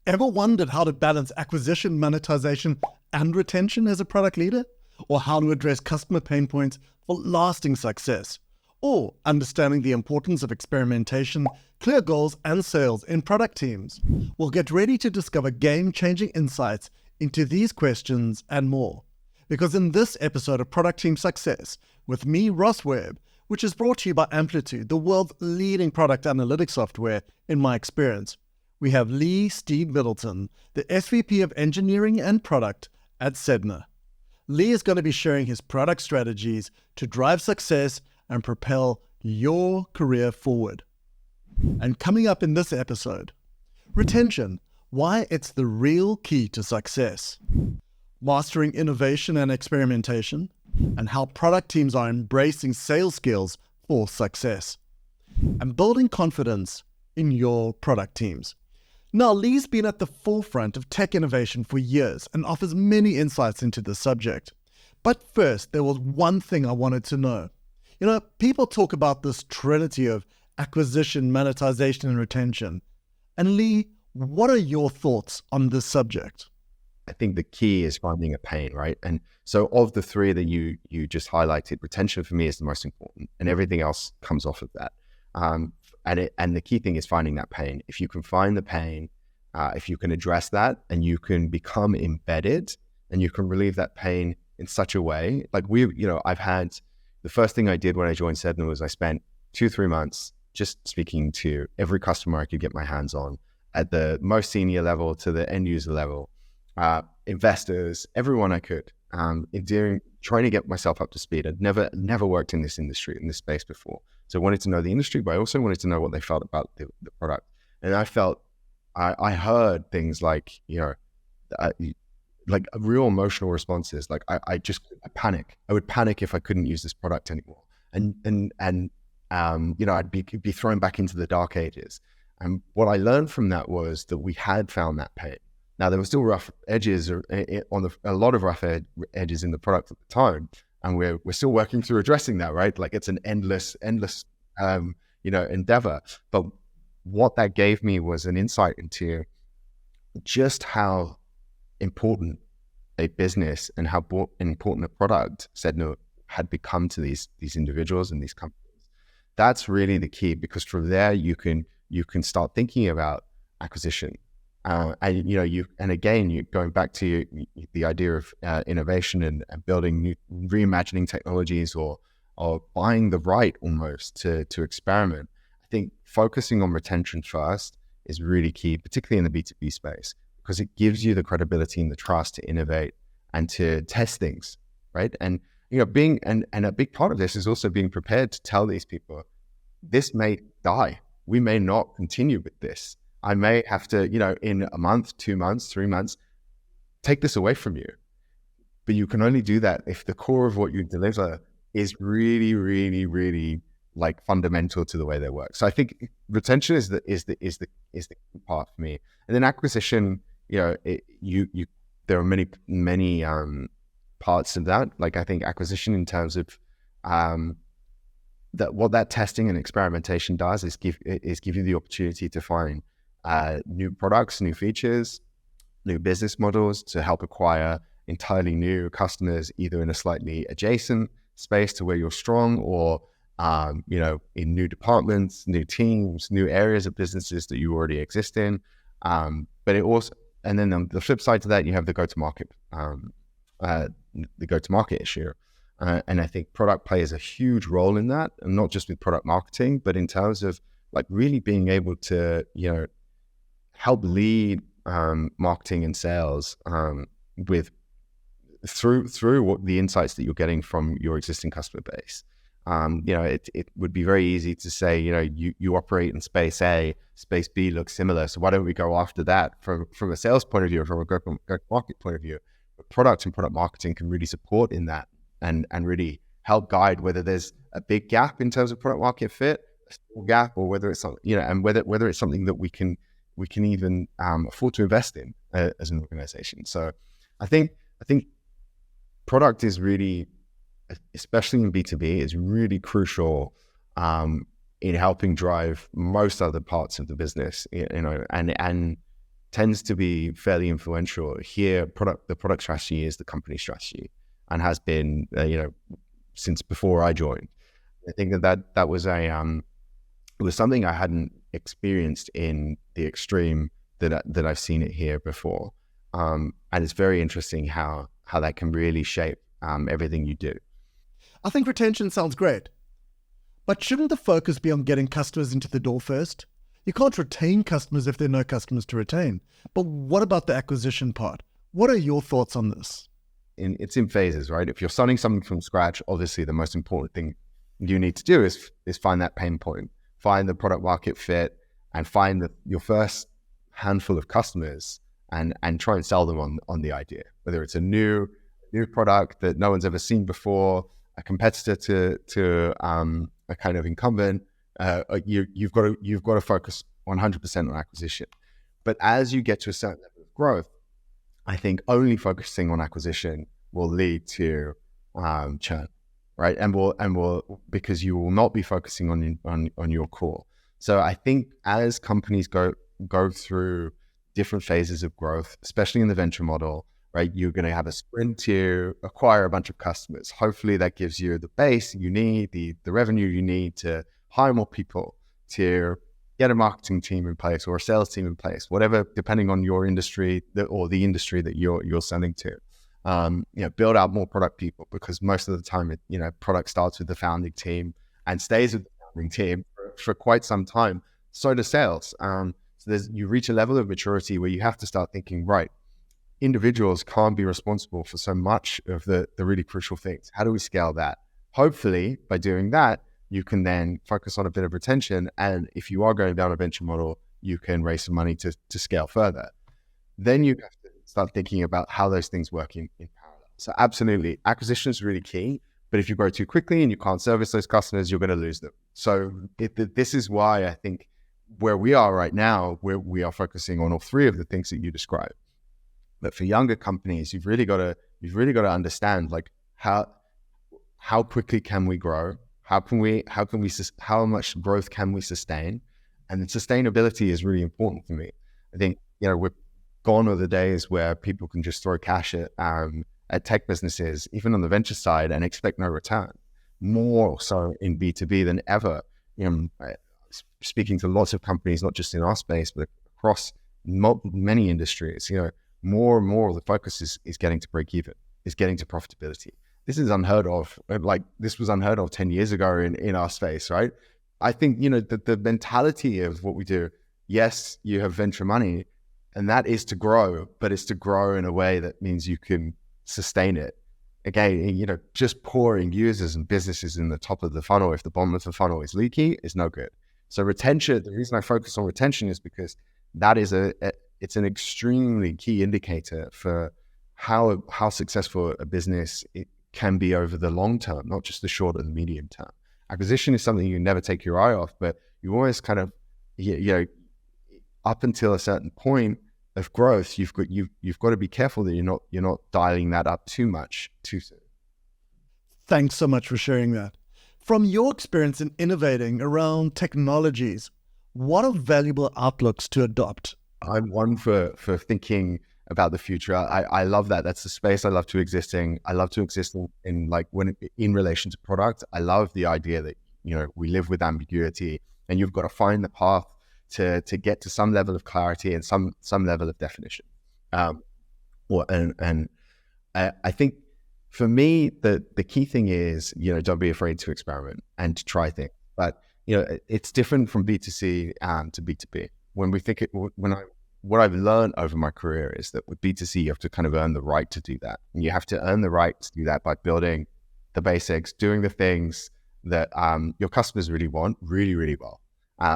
Ever wondered how to balance acquisition, monetization, and retention as a product leader? Or how to address customer pain points for lasting success? Or understanding the importance of experimentation, clear goals, and sales in product teams? Well, get ready to discover game-changing insights into these questions and more. Because in this episode of Product Team Success, with me, Ross Webb, which is brought to you by Amplitude, the world's leading product analytics software in my experience, we have Leigh Steed-Middleton, the SVP of Engineering and Product at Sedna. Leigh is going to be sharing his product strategies to drive success and propel your career forward. And coming up in this episode, retention, why it's the real key to success, mastering innovation and experimentation, and how product teams are embracing sales skills for success, and building confidence in your product teams. Now, Leigh's been at the forefront of tech innovation for years and offers many insights into the subject. But first, there was one thing I wanted to know. People talk about this trinity of acquisition, monetization, and retention. And Leigh, what are your thoughts on this subject? I think the key is finding a pain, right? And so of the three that you just highlighted, retention for me is the most important, and everything else comes off of that. And the key thing is finding that pain. If you can find the pain, if you can address that, and you can become embedded, and you can relieve that pain in such a way, like I've had, the first thing I did when I joined Sedna was I spent 2-3 months just speaking to every customer I could get my hands on, at the most senior level to the end user level, investors, everyone I could, trying to get myself up to speed. I'd never worked in this industry, in this space before. So I wanted to know the industry, but I also wanted to know what they felt about the product. And I heard things like, like real emotional responses. Like I panic. I would panic if I couldn't use this product anymore. And I'd be thrown back into the dark ages. And what I learned from that was that we had found that pain. Now, there were still rough edges a lot of rough edges in the product at the time. And we're still working through addressing that, right? Like it's an endless, endeavor. But what that gave me was an insight into just how important a business and how important a product Sedna had become to these individuals and these companies. That's really the key, because from there you can start thinking about acquisition. And going back to the idea of innovation and building reimagining technologies or buying the right almost to experiment. I think focusing on retention first is really key, particularly in the B2B space, because it gives you the credibility and the trust to innovate and to test things, right? And a big part of this is also being prepared to tell these people, this may die. We may not continue with this. I may have to, in a month, 2 months, 3 months, take this away from you. But you can only do that if the core of what you deliver is really, really, really like fundamental to the way they work. So I think retention is the key part for me. And then acquisition, there are many parts of that. Like I think acquisition in terms of what that testing and experimentation does is give you the opportunity to find new products, new features, new business models to help acquire entirely new customers, either in a slightly adjacent space to where you're strong, or in new departments, new teams, new areas of businesses that you already exist in. But it also, and then on the flip side to that, you have the go-to-market issue. And I think product plays a huge role in that, and not just with product marketing, but in terms of like really being able to, help lead marketing and sales through what the insights that you're getting from your existing customer base. It would be very easy to say, you operate in space A, space B looks similar, so why don't we go after that from a sales point of view, from a go-to-market point of view. But product and product marketing can really support in that and really help guide whether there's a big gap in terms of product market fit, a small gap, or whether it's and whether it's something that we can even afford to invest in as an organization. So I think product is really, especially in B2B, is really crucial in helping drive most other parts of the business, and tends to be fairly influential. Here, the product strategy is the company strategy and has been, since before I joined. I think that was it was something I hadn't experienced in the extreme that I've seen it here before. And it's very interesting how that can really shape everything you do. I think retention sounds great. But shouldn't the focus be on getting customers into the door first? You can't retain customers if there are no customers to retain. But what about the acquisition part? What are your thoughts on this? It's in phases, right? If you're starting something from scratch, obviously the most important thing you need to do is find that pain point, find the product market fit, and find your first handful of customers and try and sell them on the idea. Whether it's a new product that no one's ever seen before, a competitor to a kind of incumbent, you've got to focus 100% on acquisition. But as you get to a certain level of growth, I think only focusing on acquisition will lead to churn, right? And will because you will not be focusing on your core. So I think as companies go through different phases of growth, especially in the venture model, right? You're going to have a sprint to acquire a bunch of customers. Hopefully that gives you the base you need, the revenue you need to hire more people, to get a marketing team in place or a sales team in place, whatever, depending on your industry or the industry that you're selling to. Build out more product people, because most of the time, product starts with the founding team and stays with the founding team for quite some time. So does sales. So you reach a level of maturity where you have to start thinking, right, individuals can't be responsible for so much of the really crucial things. How do we scale that? Hopefully, by doing that, you can then focus on a bit of retention. And if you are going down a venture model, you can raise some money to scale further. Then you have to start thinking about how those things work in parallel. So absolutely, acquisition is really key. But if you grow too quickly and you can't service those customers, you're going to lose them. So this is why I think where we are right now, where we are focusing on all three of the things that you described. But for younger companies, you've really got to understand, like, how quickly can we grow? How much growth can we sustain? And the sustainability is really important for me. I think, we're gone are the days where people can just throw cash at tech businesses, even on the venture side, and expect no return. More so in B2B than ever. Speaking to lots of companies, not just in our space, but across many industries, more and more of the focus is getting to break even, is getting to profitability. This is unheard of. Like, this was unheard of 10 years ago in our space, right? I think, the mentality of what we do, yes, you have venture money, and that is to grow, but it's to grow in a way that means you can sustain it. Again, just pouring users and businesses in the top of the funnel, if the bottom of the funnel is leaky, is no good. So retention, the reason I focus on retention is because that is it's an extremely key indicator for how successful a business it can be over the long term, not just the short and the medium term. Acquisition is something you never take your eye off, but you always kind of, up until a certain point of growth, you've got to be careful that you're not dialing that up too much too soon. Thanks so much for sharing that. From your experience in innovating around technologies, what are valuable outlooks to adopt? I'm one for thinking about the future. I love that. That's the space I love to exist in. I love to exist in relation to product. I love the idea that, we live with ambiguity, and you've got to find the path to get to some level of clarity and some level of definition. I think for me, the key thing is, don't be afraid to experiment and to try things. But, it's different from B2C to B2B. What I've learned over my career is that with B2C, you have to kind of earn the right to do that. And you have to earn the right to do that by building the basics, doing the things that your customers really want really, really well,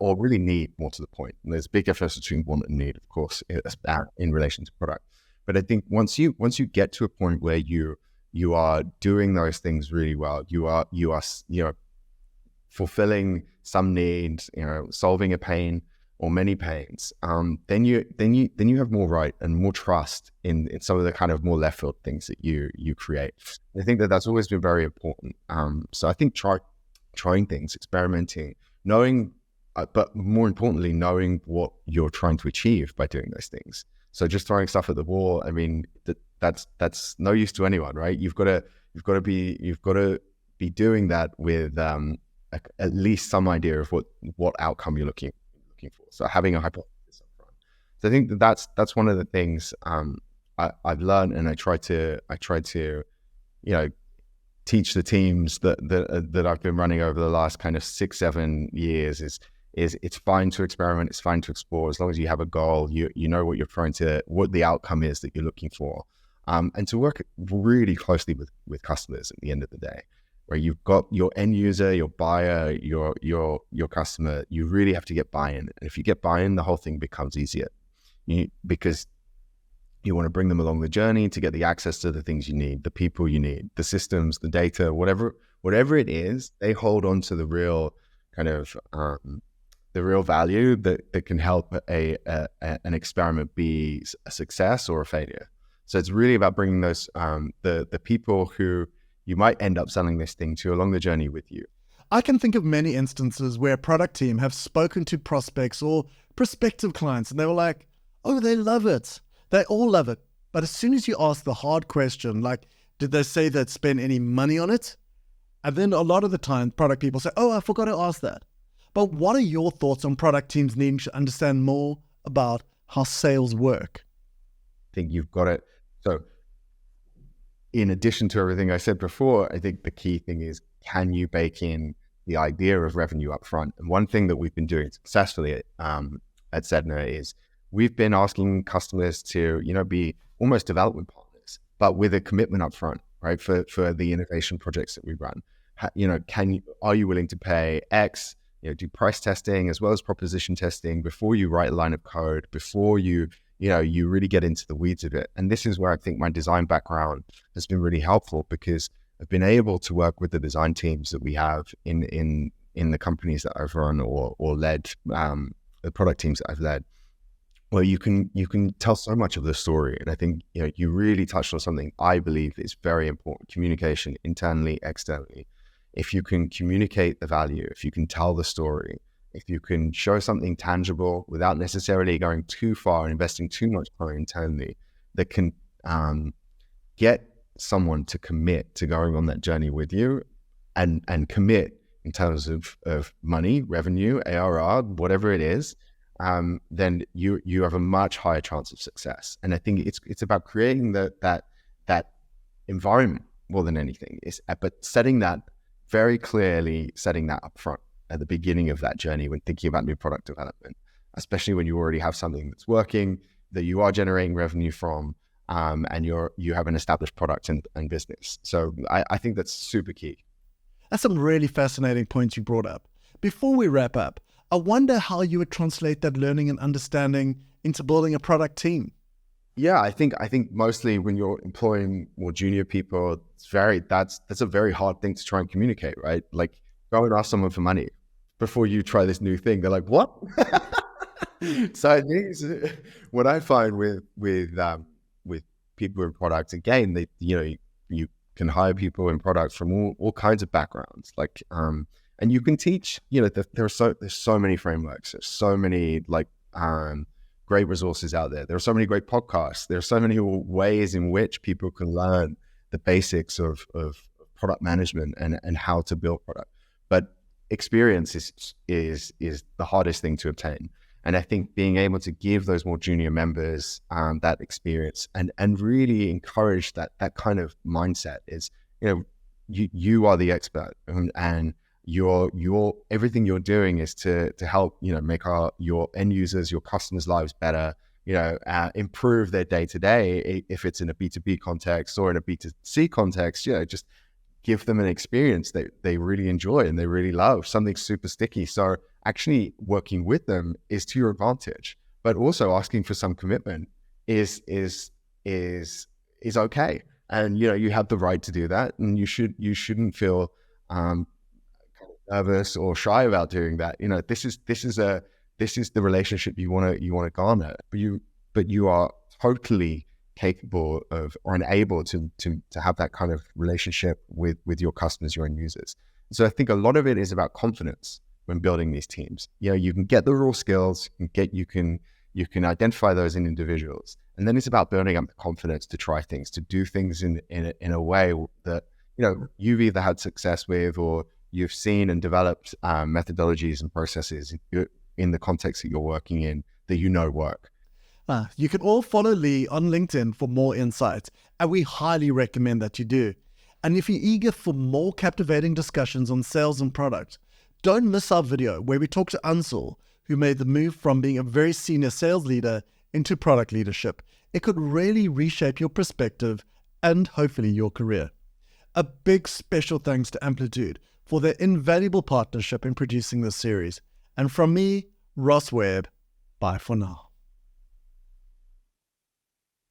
or really need, more to the point. And there's a big difference between want and need, of course, in relation to product. But I think once you get to a point where you are doing those things really well, you are fulfilling some needs, solving a pain or many pains, then you have more right and more trust in some of the kind of more left field things that you create. I think that's always been very important. So I think trying things, experimenting, knowing but more importantly, knowing what you're trying to achieve by doing those things. So just throwing stuff at the wall, I mean, that's no use to anyone, right? You've got to be doing that with at least some idea of what outcome you're looking for. So having a hypothesis up front. So I think that's one of the things I've learned, and I try to teach the teams that I've been running over the last kind of 6-7 years is it's fine to experiment, it's fine to explore, as long as you have a goal, you know what what the outcome is that you're looking for, and to work really closely with customers at the end of the day, where you've got your end user, your buyer, your customer. You really have to get buy-in, and if you get buy-in, the whole thing becomes easier, because you want to bring them along the journey to get the access to the things you need, the people you need, the systems, the data, whatever it is. They hold on to the real kind of the real value that can help an experiment be a success or a failure. So it's really about bringing those the people who you might end up selling this thing to along the journey with you. I can think of many instances where a product team have spoken to prospects or prospective clients, and they were like, "Oh, they love it. They all love it." But as soon as you ask the hard question, like, did they say they'd spend any money on it? And then a lot of the time, product people say, "Oh, I forgot to ask that." But what are your thoughts on product teams needing to understand more about how sales work? I think you've got it. So in addition to everything I said before, I think the key thing is, can you bake in the idea of revenue up front? And one thing that we've been doing successfully at Sedna is we've been asking customers to, be almost development partners, but with a commitment up front, right? For the innovation projects that we run. Are you willing to pay X, do price testing as well as proposition testing before you write a line of code, before you really get into the weeds of it. And this is where I think my design background has been really helpful, because I've been able to work with the design teams that we have in the companies that I've run or led, the product teams that I've led. Well, you can tell so much of the story. And I think, you really touched on something I believe is very important: communication, internally, externally. If you can communicate the value, if you can tell the story, if you can show something tangible without necessarily going too far and investing too much time internally, that can get someone to commit to going on that journey with you, and commit in terms of money, revenue, ARR, whatever it is, then you have a much higher chance of success. And I think it's about creating that environment more than anything. But setting that very clearly, setting that up front at the beginning of that journey when thinking about new product development, especially when you already have something that's working, that you are generating revenue from, and you have an established product and business. So I think that's super key. That's some really fascinating points you brought up. Before we wrap up, I wonder how you would translate that learning and understanding into building a product team. Yeah, I think mostly when you're employing more junior people, that's a very hard thing to try and communicate, right? Like, go and ask someone for money before you try this new thing. They're like, "What?" So I think what I find with people in product, again, you can hire people in product from all kinds of backgrounds, like, and you can teach. There's so many frameworks, there's so many great resources out there. There are so many great podcasts. There are so many ways in which people can learn the basics of product management and how to build product. But experience is the hardest thing to obtain. And I think being able to give those more junior members that experience and really encourage that kind of mindset is, you are the expert, and your everything you're doing is to help make your end users, your customers' lives better, improve their day to day. If it's in a B2B context or in a B2C context, just give them an experience that they really enjoy and they really love, something super sticky. So actually working with them is to your advantage, but also asking for some commitment is okay. And you have the right to do that, and you shouldn't feel nervous or shy about doing that. This is the relationship you want to garner, but you are totally capable of or able to have that kind of relationship with your customers, your end users. So I think a lot of it is about confidence. when building these teams. You can get the raw skills, you can identify those in individuals, and then it's about building up the confidence to try things, to do things in a way that you've either had success with, or you've seen and developed methodologies and processes in the context that you're working in that work. You can all follow Leigh on LinkedIn for more insights, and we highly recommend that you do. And if you're eager for more captivating discussions on sales and product, don't miss our video where we talk to Ansel, who made the move from being a very senior sales leader into product leadership. It could really reshape your perspective and hopefully your career. A big special thanks to Amplitude for their invaluable partnership in producing this series. And from me, Ross Webb, bye for now.